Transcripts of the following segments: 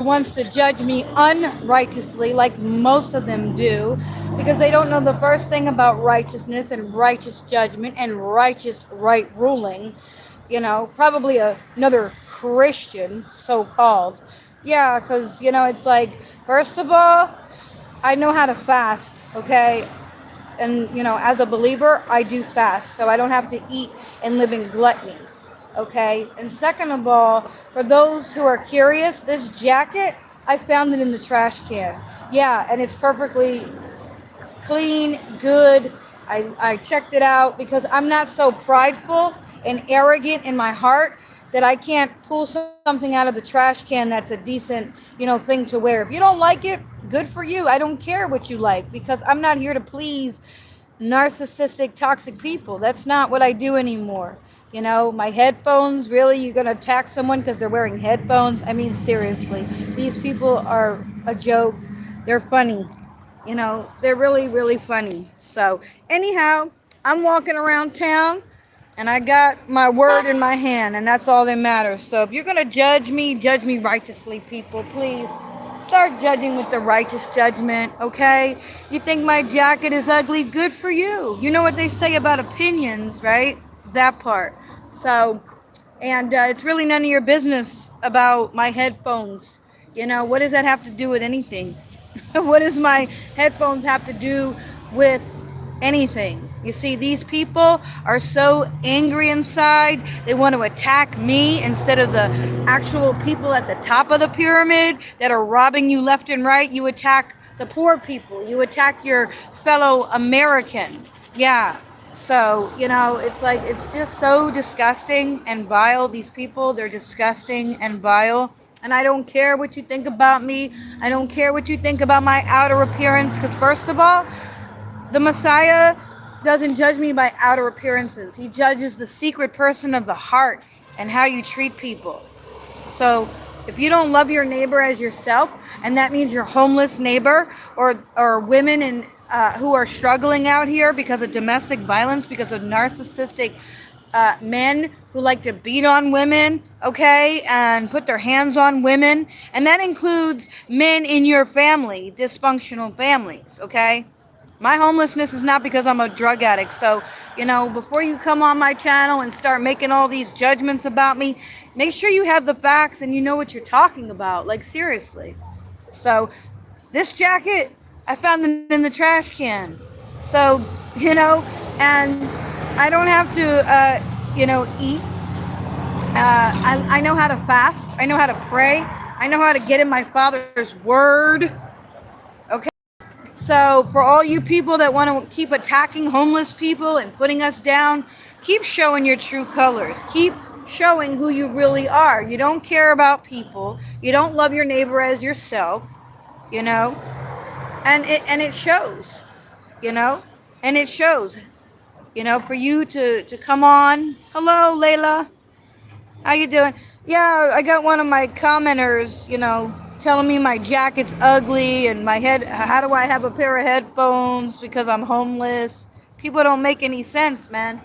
wants to judge me unrighteously, like most of them do, because they don't know the first thing about righteousness and righteous judgment and righteous right ruling. Probably another Christian, so called. Yeah, because, it's like, first of all, I know how to fast, okay? And, as a believer, I do fast, so I don't have to eat and live in gluttony. Okay, and second of all, for those who are curious, this jacket, I found it in the trash can. Yeah, and it's perfectly clean, good. I checked it out because I'm not so prideful and arrogant in my heart that I can't pull something out of the trash can that's a decent, thing to wear. If you don't like it, good for you. I don't care what you like because I'm not here to please narcissistic, toxic people. That's not what I do anymore. My headphones, really? You're going to attack someone because they're wearing headphones? I mean, seriously. These people are a joke. They're funny. They're really, really funny. So, anyhow, I'm walking around town and I got my word in my hand, and that's all that matters. So, if you're going to judge me righteously, people, please. Start judging with the righteous judgment, okay? You think my jacket is ugly? Good for you. You know what they say about opinions, right? That part. So, and it's really none of your business about my headphones. What does that have to do with anything? What does my headphones have to do with anything? You see, these people are so angry inside, they want to attack me instead of the actual people at the top of the pyramid that are robbing you left and right. You attack the poor people, you attack your fellow American. Yeah. So, it's like, it's just so disgusting and vile. These people, they're disgusting and vile. And I don't care what you think about me. I don't care what you think about my outer appearance. Because, first of all, the Messiah doesn't judge me by outer appearances. He judges the secret person of the heart and how you treat people. So if you don't love your neighbor as yourself, and that means your homeless neighbor or women who are struggling out here because of domestic violence, because of narcissistic men who like to beat on women, okay, and put their hands on women, and that includes men in your family, dysfunctional families, okay? My homelessness is not because I'm a drug addict. So, before you come on my channel and start making all these judgments about me, make sure you have the facts and you know what you're talking about. Like, seriously. So, this jacket, I found it in the trash can. So, and I don't have to, eat. I know how to fast. I know how to pray. I know how to get in my Father's word. Okay. So for all you people that want to keep attacking homeless people and putting us down, keep showing your true colors. Keep showing who you really are. You don't care about people. You don't love your neighbor as yourself, and it shows, and it shows, for you to come on. Hello, Layla. How you doing? Yeah, I got one of my commenters, telling me my jacket's ugly and how do I have a pair of headphones because I'm homeless? People don't make any sense, man.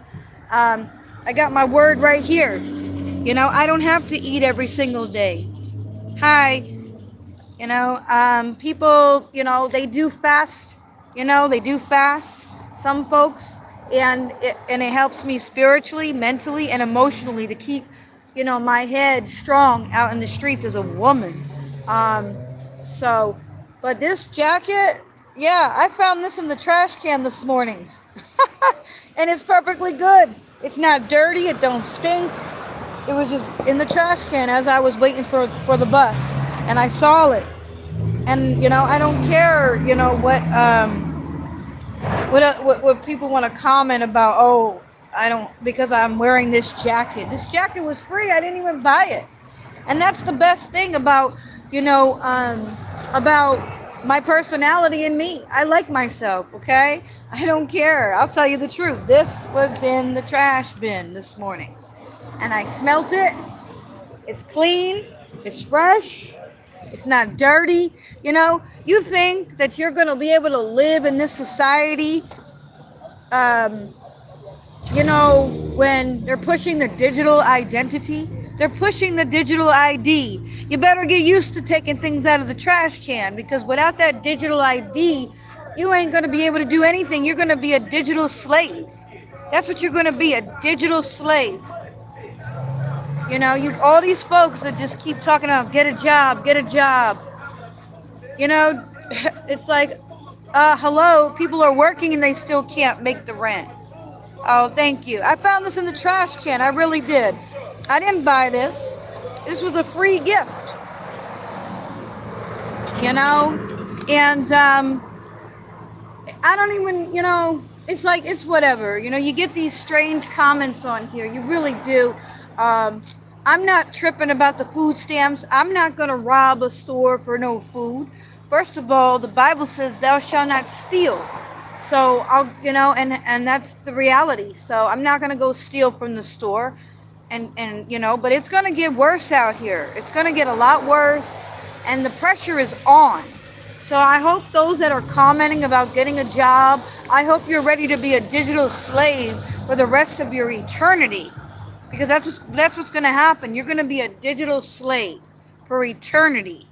I got my word right here. I don't have to eat every single day. Hi. People, they do fast. They do fast. Some folks, and it helps me spiritually, mentally, and emotionally to keep, my head strong out in the streets as a woman. But this jacket, yeah, I found this in the trash can this morning. And it's perfectly good. It's not dirty, it don't stink. It was just in the trash can as I was waiting for the bus. And I saw it. And, I don't care, what people want to comment about, oh, because I'm wearing this jacket. This jacket was free. I didn't even buy it. And that's the best thing about my personality and me. I like myself, okay? I don't care. I'll tell you the truth. This was in the trash bin this morning. And I smelt it. It's clean. It's fresh. It's not dirty. You think that you're going to be able to live in this society, when they're pushing the digital identity, They're pushing the digital ID. You better get used to taking things out of the trash can, because without that digital ID, you ain't going to be able to do anything. You're going to be a digital slave. That's what you're going to be, a digital slave. You know, you all these folks that just keep talking about get a job, get a job. You know, it's like, hello, people are working and they still can't make the rent. Oh, thank you. I found this in the trash can. I really did. I didn't buy this. This was a free gift. You know? And I don't even, you know, it's like, it's whatever. You know, you get these strange comments on here. You really do. I'm not tripping about the food stamps. I'm not going to rob a store for no food. First of all, the Bible says thou shalt not steal. So I'll, you know, and that's the reality. So I'm not going to go steal from the store. And you know, but it's going to get worse out here. It's going to get a lot worse, and the pressure is on. So I hope those that are commenting about getting a job, I hope you're ready to be a digital slave for the rest of your eternity, because that's what's going to happen. You're going to be a digital slave for eternity.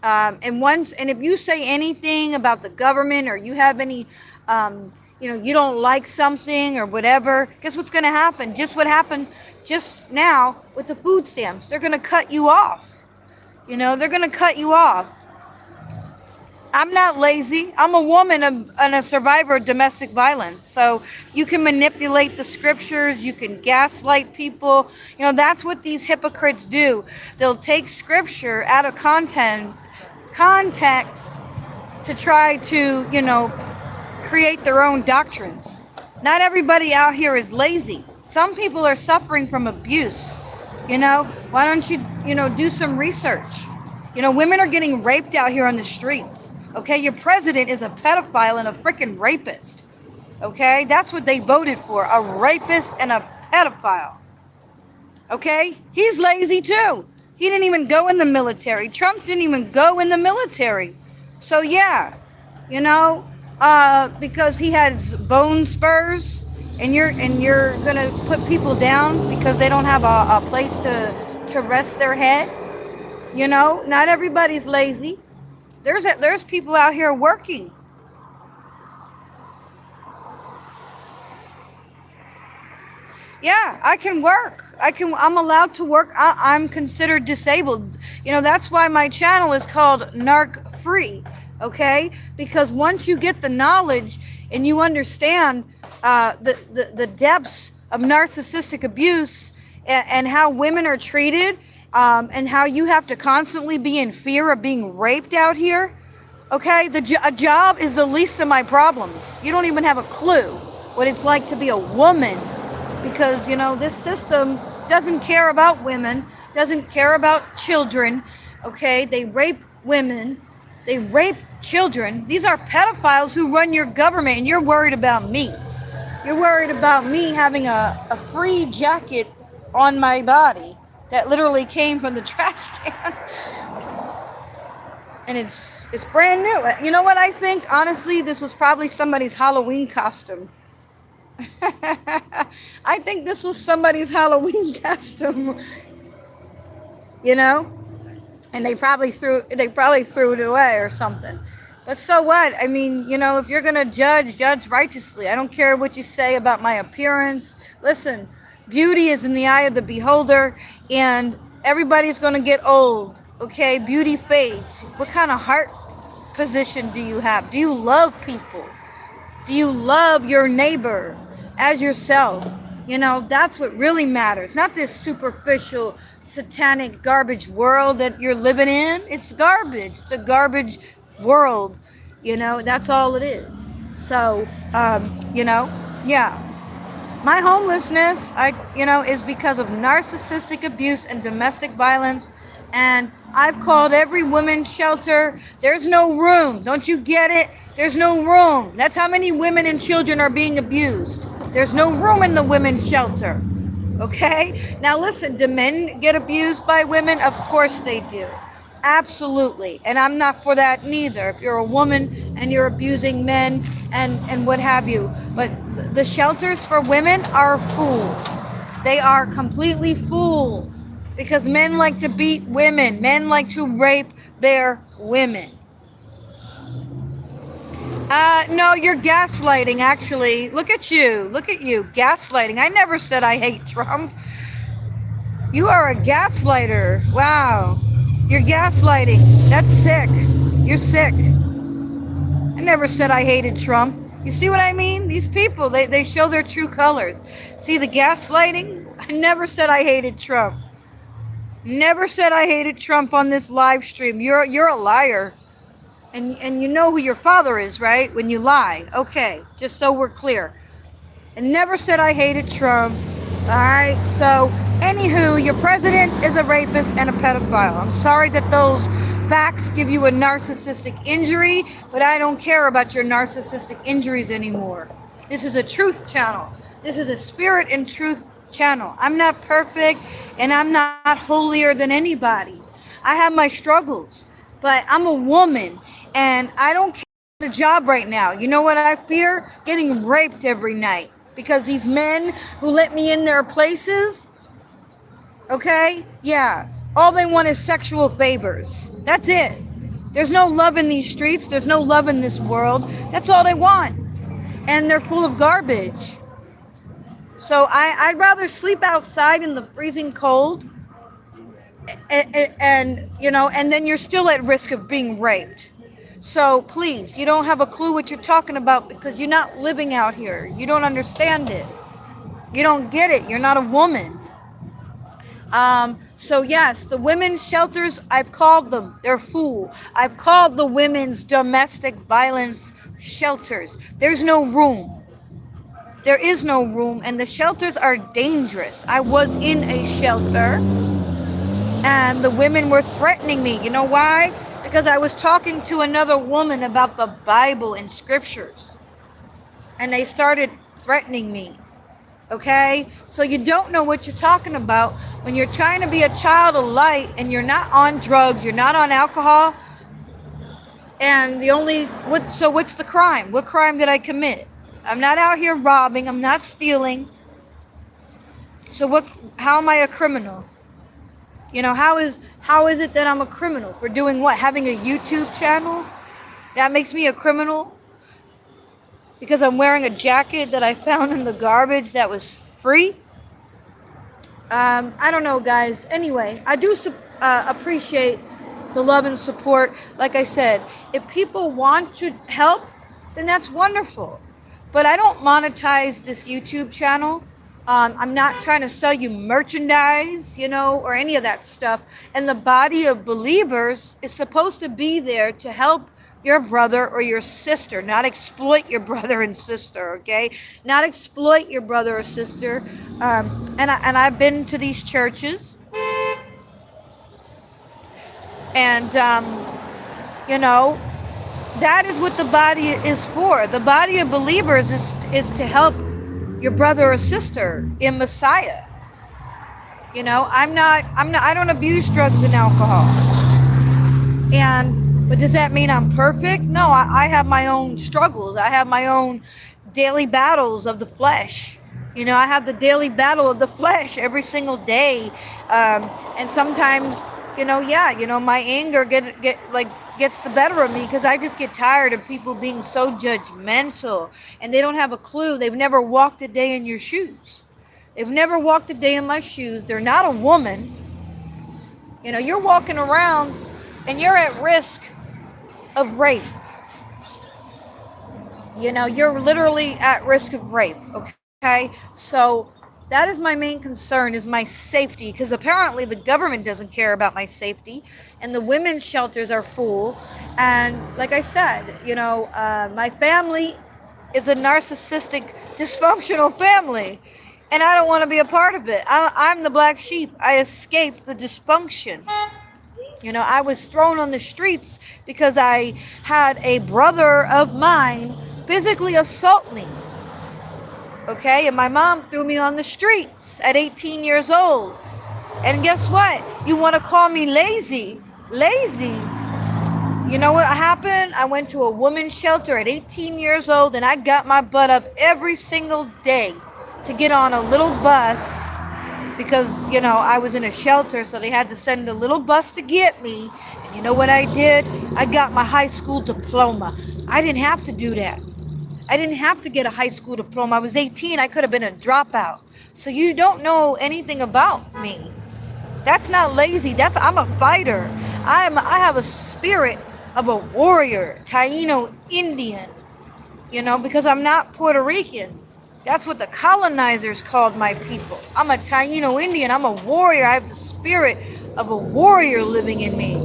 And if you say anything about the government, or you have any, you know, you don't like something or whatever, guess what's going to happen? Just what happened just now with the food stamps. They're going to cut you off. You know, they're going to cut you off. I'm not lazy. I'm a woman and a survivor of domestic violence. So you can manipulate the scriptures. You can gaslight people. You know, that's what these hypocrites do. They'll take scripture out of context to try to, you know, create their own doctrines. Not everybody out here is lazy. Some people are suffering from abuse. You know, why don't you, you know, do some research? You know, women are getting raped out here on the streets. Okay, your president is a pedophile and a freaking rapist. Okay, that's what they voted for, a rapist and a pedophile. Okay, he's lazy too. He didn't even go in the military. Trump didn't even go in the military. So yeah, you know, because he has bone spurs, and you're gonna put people down because they don't have a place to rest their head. You know, not everybody's lazy. There's people out here working. Yeah, I can work. I'm allowed to work. I'm considered disabled. You know, that's why my channel is called NARC Free. Okay? Because once you get the knowledge and you understand the depths of narcissistic abuse, and how women are treated, and how you have to constantly be in fear of being raped out here, okay? A job is the least of my problems. You don't even have a clue what it's like to be a woman, because, you know, this system doesn't care about women, doesn't care about children, okay? They rape women, they rape children. These are pedophiles who run your government, and you're worried about me. You're worried about me having a free jacket on my body that literally came from the trash can. And it's brand new. You know what I think? Honestly, this was probably somebody's Halloween costume. I think this was somebody's Halloween costume. You know? And they probably threw it away or something. But so what? I mean, you know, if you're going to judge righteously. I don't care what you say about my appearance. Listen, beauty is in the eye of the beholder, and everybody's going to get old, okay? Beauty fades. What kind of heart position do you have? Do you love people? Do you love your neighbor as yourself? You know, that's what really matters. Not this superficial, satanic garbage world that you're living in. It's garbage. It's a garbage world. You know, that's all it is. So, you know, yeah. My homelessness, is because of narcissistic abuse and domestic violence. And I've called every women's shelter. There's no room. Don't you get it? There's no room. That's how many women and children are being abused. There's no room in the women's shelter. Okay? Now listen, do men get abused by women? Of course they do. Absolutely. And I'm not for that neither. If you're a woman and you're abusing men and what have you. But the shelters for women are full. They are completely fool because men like to beat women. Men like to rape their women. No, you're gaslighting, actually. Look at you. Look at you. Gaslighting. I never said I hate Trump. You are a gaslighter. Wow. You're gaslighting. That's sick. You're sick. I never said I hated Trump. You see what I mean? These people, they show their true colors. See the gaslighting? I never said I hated Trump. Never said I hated Trump on this live stream. You're a liar. And you know who your father is, right? When you lie. Okay, just so we're clear. I never said I hated Trump. Alright, so anywho, your president is a rapist and a pedophile. I'm sorry that those facts give you a narcissistic injury, but I don't care about your narcissistic injuries anymore. This is a truth channel. This is a spirit and truth channel. I'm not perfect and I'm not holier than anybody. I have my struggles, but I'm a woman and I don't care about a job right now. You know what I fear? Getting raped every night because these men who let me in their places, okay? Yeah. All they want is sexual favors. That's it. There's no love in these streets. There's no love in this world. That's all they want. And they're full of garbage. So I'd rather sleep outside in the freezing cold and you know, and then you're still at risk of being raped. So please, you don't have a clue what you're talking about because you're not living out here. You don't understand it. You don't get it. You're not a woman. So yes, the women's shelters, I've called them. They're full. I've called the women's domestic violence shelters. There's no room. There is no room, and the shelters are dangerous. I was in a shelter, and the women were threatening me. You know why? Because I was talking to another woman about the Bible and scriptures, and they started threatening me. Okay? So you don't know what you're talking about when you're trying to be a child of light and you're not on drugs, you're not on alcohol, and what's the crime? What crime did I commit? I'm not out here robbing, I'm not stealing. So how am I a criminal? You know, how is it that I'm a criminal? For doing what? Having a YouTube channel? That makes me a criminal? Because I'm wearing a jacket that I found in the garbage that was free? I don't know, guys. Anyway, I do appreciate the love and support. Like I said, if people want to help, then that's wonderful. But I don't monetize this YouTube channel. I'm not trying to sell you merchandise, you know, or any of that stuff. And the body of believers is supposed to be there to help your brother or your sister, not exploit your brother and sister, okay? Not exploit your brother or sister. And I've been to these churches. And, you know, that is what the body is for. The body of believers is to help your brother or sister in Messiah. You know, I don't abuse drugs and alcohol. But does that mean I'm perfect? No, I have my own struggles. I have my own daily battles of the flesh. You know, I have the daily battle of the flesh every single day. And sometimes, you know, my anger gets the better of me because I just get tired of people being so judgmental and they don't have a clue. They've never walked a day in your shoes. They've never walked a day in my shoes. They're not a woman. You know, you're walking around and you're at risk of rape. You know, you're literally at risk of rape, okay? So that is my main concern, is my safety, because apparently the government doesn't care about my safety, and the women's shelters are full. And like I said, you know, my family is a narcissistic, dysfunctional family, and I don't want to be a part of it. I'm the black sheep. I escaped the dysfunction. You know, I was thrown on the streets because I had a brother of mine physically assault me. Okay, and my mom threw me on the streets at 18 years old. And guess what? You want to call me lazy? Lazy. You know what happened? I went to a women's shelter at 18 years old and I got my butt up every single day to get on a little bus because, I was in a shelter, so they had to send a little bus to get me. And you know what I did? I got my high school diploma. I didn't have to do that. I didn't have to get a high school diploma. I was 18. I could have been a dropout. So you don't know anything about me. That's not lazy. I'm a fighter. I have a spirit of a warrior, Taino Indian, because I'm not Puerto Rican. That's what the colonizers called my people. I'm a Taino Indian. I'm a warrior. I have the spirit of a warrior living in me.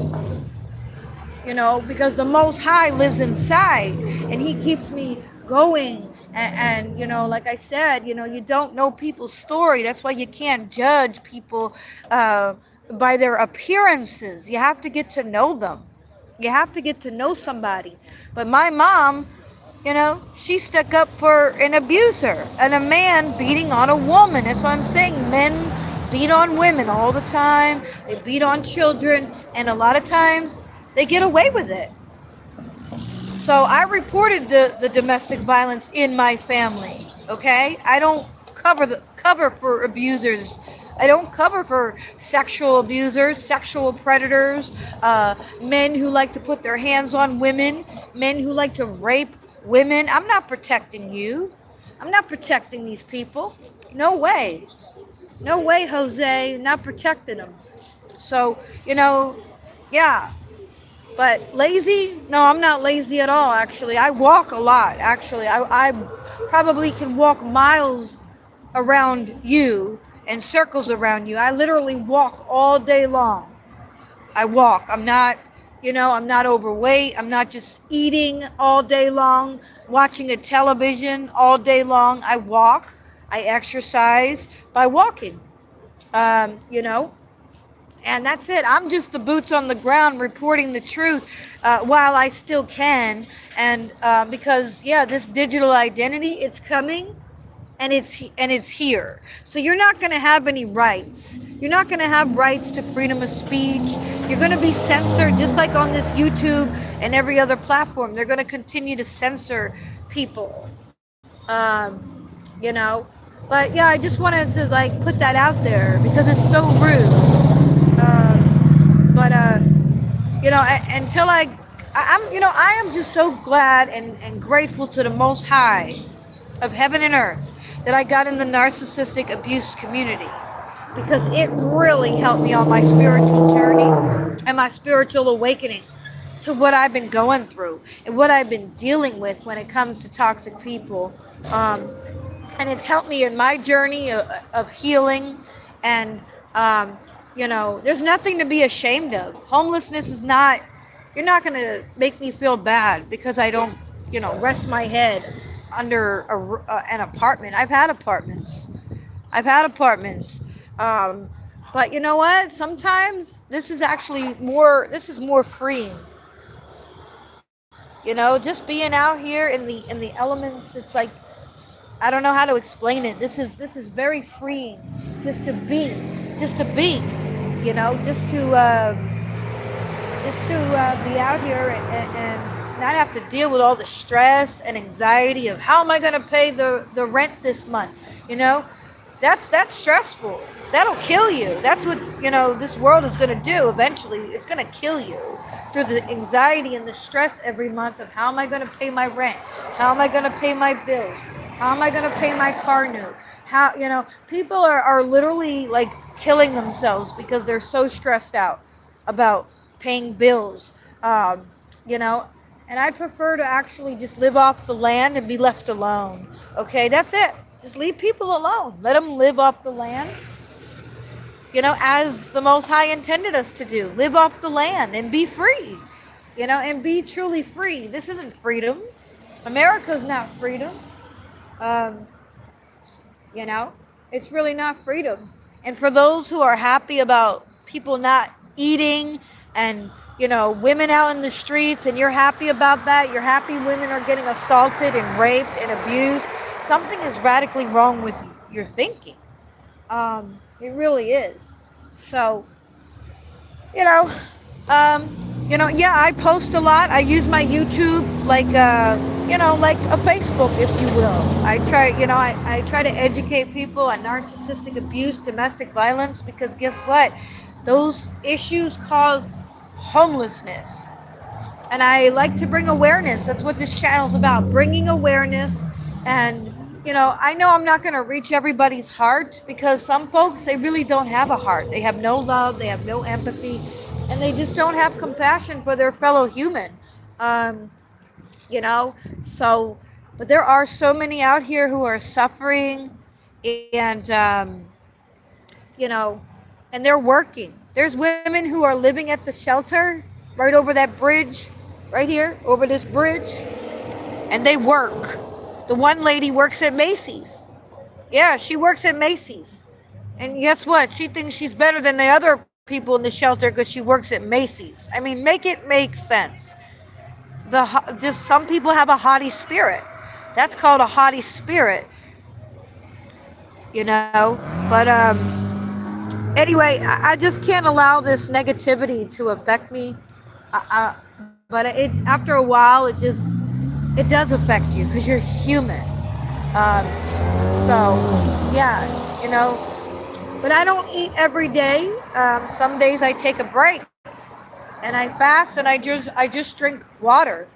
Because the Most High lives inside and He keeps me going. And like I said, you don't know people's story. That's why you can't judge people by their appearances. You have to get to know them. You have to get to know somebody. But my mom, she stuck up for an abuser and a man beating on a woman. That's why I'm saying men beat on women all the time. They beat on children. And a lot of times they get away with it. So I reported the domestic violence in my family, okay? I don't cover for abusers. I don't cover for sexual abusers, sexual predators, men who like to put their hands on women, men who like to rape women. I'm not protecting you. I'm not protecting these people. No way. No way, Jose. Not protecting them. So, yeah. But lazy? No, I'm not lazy at all, actually. I walk a lot, actually. I probably can walk miles around you and circles around you. I literally walk all day long. I walk. I'm not, I'm not overweight. I'm not just eating all day long, watching a television all day long. I walk. I exercise by walking, and that's it. I'm just the boots on the ground reporting the truth while I still can. And because, this digital identity, it's coming and it's here. So you're not going to have any rights. You're not going to have rights to freedom of speech. You're going to be censored just like on this YouTube and every other platform. They're going to continue to censor people, But yeah, I just wanted to put that out there because it's so rude. But until I am just so glad and grateful to the Most High of heaven and earth that I got in the narcissistic abuse community, because it really helped me on my spiritual journey and my spiritual awakening to what I've been going through and what I've been dealing with when it comes to toxic people. And it's helped me in my journey of healing. And there's nothing to be ashamed of. Homelessness is not, you're not going to make me feel bad because I don't, rest my head under an apartment. I've had apartments. But you know what? Sometimes this is more freeing. Just being out here in the elements, it's like, I don't know how to explain it. This is very freeing, just to be, just to be out here and not have to deal with all the stress and anxiety of how am I going to pay the rent this month. That's stressful. That'll kill you. That's what this world is going to do eventually. It's going to kill you through the anxiety and the stress every month of how am I going to pay my rent, how am I going to pay my bills, how am I going to pay my car note. How people are literally killing themselves because they're so stressed out about paying bills, and I prefer to actually just live off the land and be left alone. Okay, that's it. Just leave people alone. Let them live off the land, as the Most High intended us to do. Live off the land and be free, and be truly free. This isn't freedom. America's not freedom. It's really not freedom. And for those who are happy about people not eating and, women out in the streets, and you're happy about that, you're happy women are getting assaulted and raped and abused, something is radically wrong with your thinking. It really is. So, I post a lot. I use my YouTube like a Facebook, if you will. I try to educate people on narcissistic abuse, domestic violence, because guess what? Those issues cause homelessness. And I like to bring awareness. That's what this channel's about, bringing awareness. And I know I'm not going to reach everybody's heart, because some folks, they really don't have a heart. They have no love, they have no empathy, and they just don't have compassion for their fellow human. um, you know so but there are so many out here who are suffering, and you know and they're working. There's women who are living at the shelter right over that bridge, right here over this bridge, and they work. The one lady works at Macy's. Yeah, she works at Macy's. And guess what? She thinks she's better than the other people in the shelter because she works at Macy's. I mean, make it make sense. Just some people have a haughty spirit. That's called a haughty spirit, you know. But anyway, I just can't allow this negativity to affect me. But after a while, it does affect you because you're human. Um, so yeah, you know. But I don't eat every day. Some days I take a break and I fast, and I just drink water,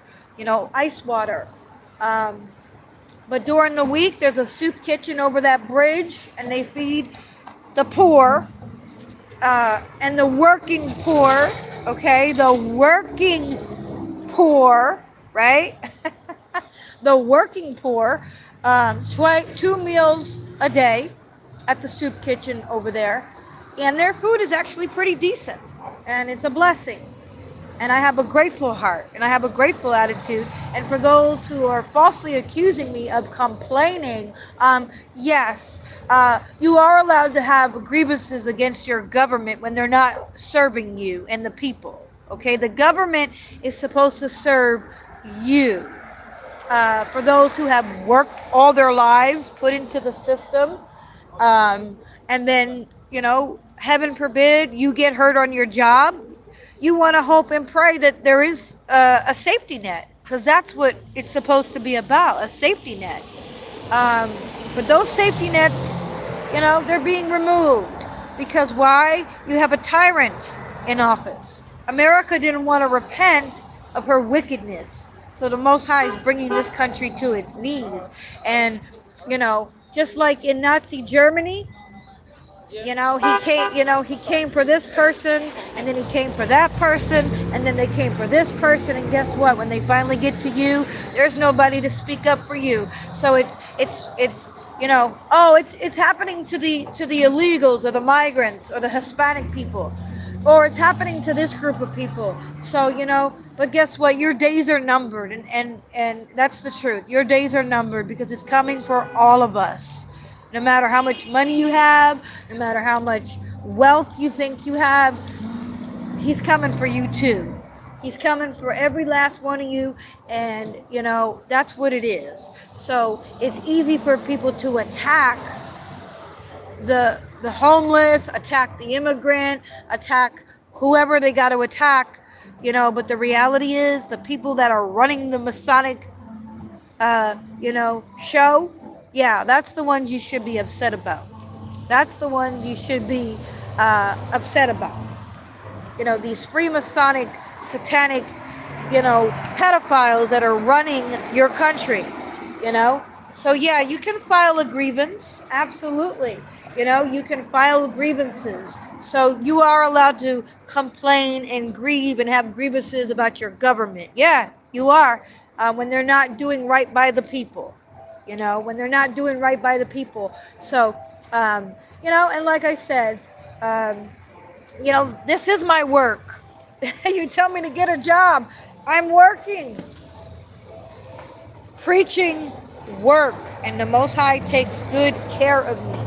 ice water. Um, but during the week, there's a soup kitchen over that bridge, and they feed the poor, and the working poor. Okay, the working poor, right? The working poor, 2 meals a day at the soup kitchen over there, and their food is actually pretty decent, and it's a blessing. And I have a grateful heart, and I have a grateful attitude. And for those who are falsely accusing me of complaining, yes, you are allowed to have grievances against your government when they're not serving you and the people. Okay, the government is supposed to serve you. For those who have worked all their lives, put into the system, and then, heaven forbid you get hurt on your job, you want to hope and pray that there is a safety net, because that's what it's supposed to be about, a safety net. Um, but those safety nets, they're being removed. Because why? You have a tyrant in office. America didn't want to repent of her wickedness. So the Most High is bringing this country to its knees. And, just like in Nazi Germany, he came for this person, and then he came for that person, and then they came for this person, and guess what? When they finally get to you, there's nobody to speak up for you. So it's happening to the illegals, or the migrants, or the Hispanic people, or it's happening to this group of people. So, but guess what? Your days are numbered, and that's the truth. Your days are numbered, because it's coming for all of us. No matter how much money you have, no matter how much wealth you think you have, he's coming for you too. He's coming for every last one of you, and that's what it is. So it's easy for people to attack the homeless, attack the immigrant, attack whoever they got to attack, but the reality is, the people that are running the Masonic show, yeah, that's the ones you should be upset about. That's the ones you should be upset about. These Freemasonic, satanic, pedophiles that are running your country, So, yeah, you can file a grievance. Absolutely. You can file grievances. So you are allowed to complain and grieve and have grievances about your government. Yeah, you are. When they're not doing right by the people. When they're not doing right by the people. So, and like I said, this is my work. You tell me to get a job, I'm working. Preaching work, and the Most High takes good care of me.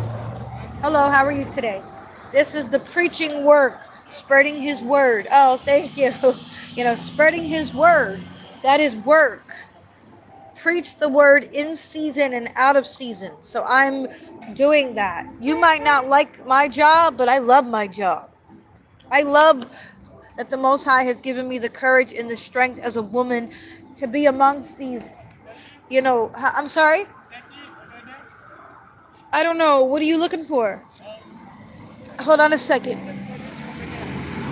Hello, how are you today? This is the preaching work, spreading His word. Oh, thank you. Spreading His word, that is work. Preach the word in season and out of season. So I'm doing that. You might not like my job, but I love my job. I love that the Most High has given me the courage and the strength as a woman to be amongst these I'm sorry. I don't know. What are you looking for? Hold on a second.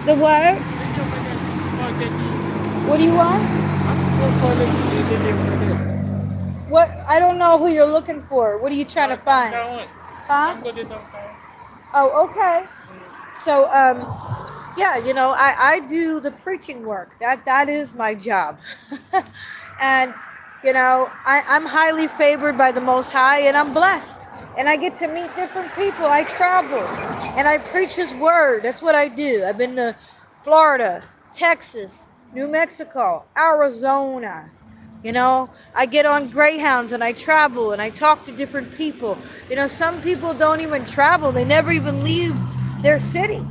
The what? What do you want? What? I don't know who you're looking for. What are you trying to find? Huh? Oh, okay. So, yeah, I do the preaching work. That is my job. And, I'm highly favored by the Most High, and I'm blessed. And I get to meet different people. I travel, and I preach His word. That's what I do. I've been to Florida, Texas, New Mexico, Arizona. I get on Greyhounds and I travel and I talk to different people. Some people don't even travel, they never even leave their city.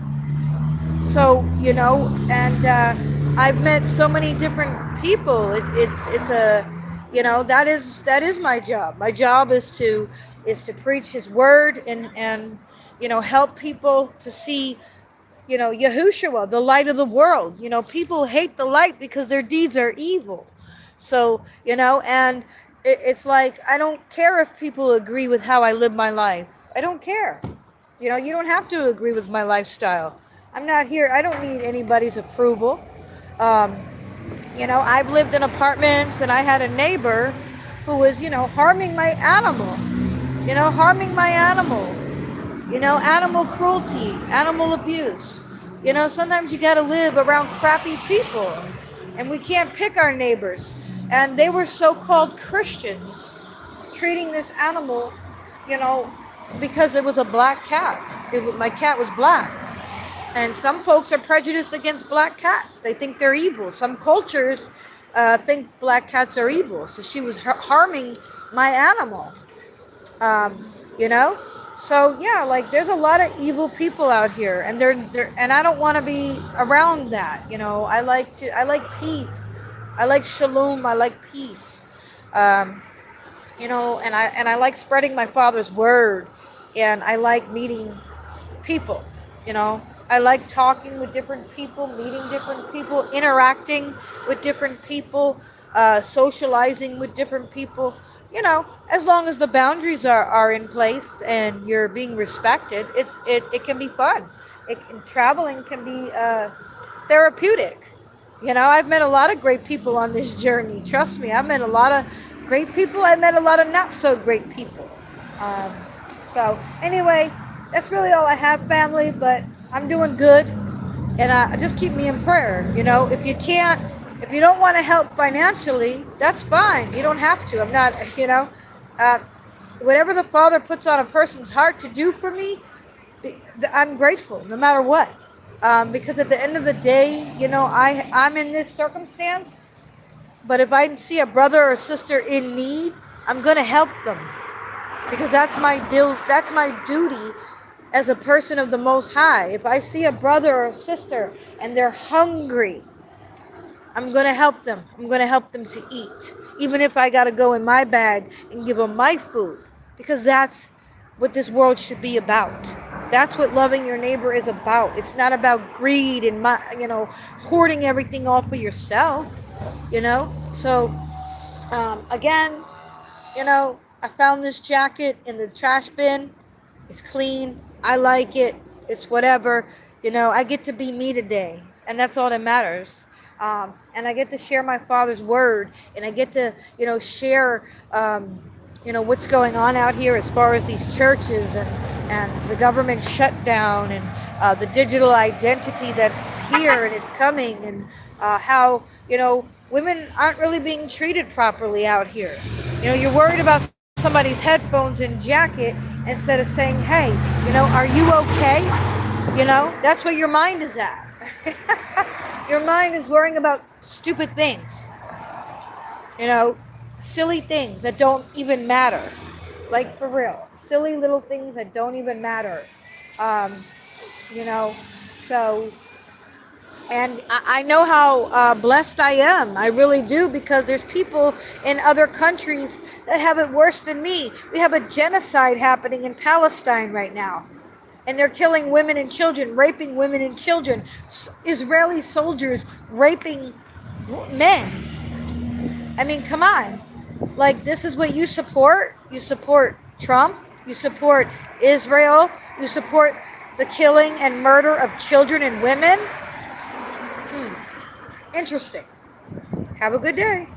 So, and I've met so many different people. It's a, that is my job. My job is to preach His word and help people to see Yahushua, the light of the world. People hate the light because their deeds are evil. So, and it's like, I don't care if people agree with how I live my life. I don't care. You don't have to agree with my lifestyle. I'm not here. I don't need anybody's approval. Um, I've lived in apartments and I had a neighbor who was, harming my animal, harming my animal. Animal cruelty, animal abuse. Sometimes you got to live around crappy people, and we can't pick our neighbors. And they were so-called Christians treating this animal, you know, because it was a black cat. My cat was black. And some folks are prejudiced against black cats. They think they're evil. Some cultures think black cats are evil. So she was harming my animal. You know, so yeah, like there's a lot of evil people out here, and and I don't want to be around that. I like peace. I like shalom. I like peace. Um, and I like spreading my Father's word, and I like meeting people. You know, I like talking with different people, meeting different people, interacting with different people, socializing with different people. As long as the boundaries are in place and you're being respected, it can be fun. Traveling can be therapeutic. I've met a lot of great people on this journey. Trust me, I've met a lot of great people. I met a lot of not so great people. Um, so anyway, that's really all I have, family. But I'm doing good, and just keep me in prayer. If you don't want to help financially, that's fine. You don't have to. I'm not. Uh, Whatever the Father puts on a person's heart to do for me, I'm grateful, no matter what. Because at the end of the day, I'm in this circumstance. But if I see a brother or sister in need, I'm gonna help them, because that's my deal. That's my duty as a person of the Most High. If I see a brother or a sister and they're hungry, I'm going to help them. I'm going to help them to eat. Even if I got to go in my bag and give them my food. Because that's what this world should be about. That's what loving your neighbor is about. It's not about greed and, hoarding everything all for yourself. So, again, I found this jacket in the trash bin. It's clean. I like it. It's whatever. I get to be me today. And that's all that matters. And I get to share my Father's word. And I get to, share, what's going on out here as far as these churches and the government shutdown and the digital identity that's here and it's coming, and how, women aren't really being treated properly out here. You're worried about somebody's headphones and jacket instead of saying, hey, are you okay? That's where your mind is at. Your mind is worrying about stupid things, silly things that don't even matter. Like, for real, silly little things that don't even matter. So, and I know how blessed I am. I really do, because there's people in other countries that have it worse than me. We have a genocide happening in Palestine right now. And they're killing women and children, raping women and children. Israeli soldiers raping men. I mean, come on. Like, this is what you support? You support Trump? You support Israel? You support the killing and murder of children and women? Interesting. Have a good day.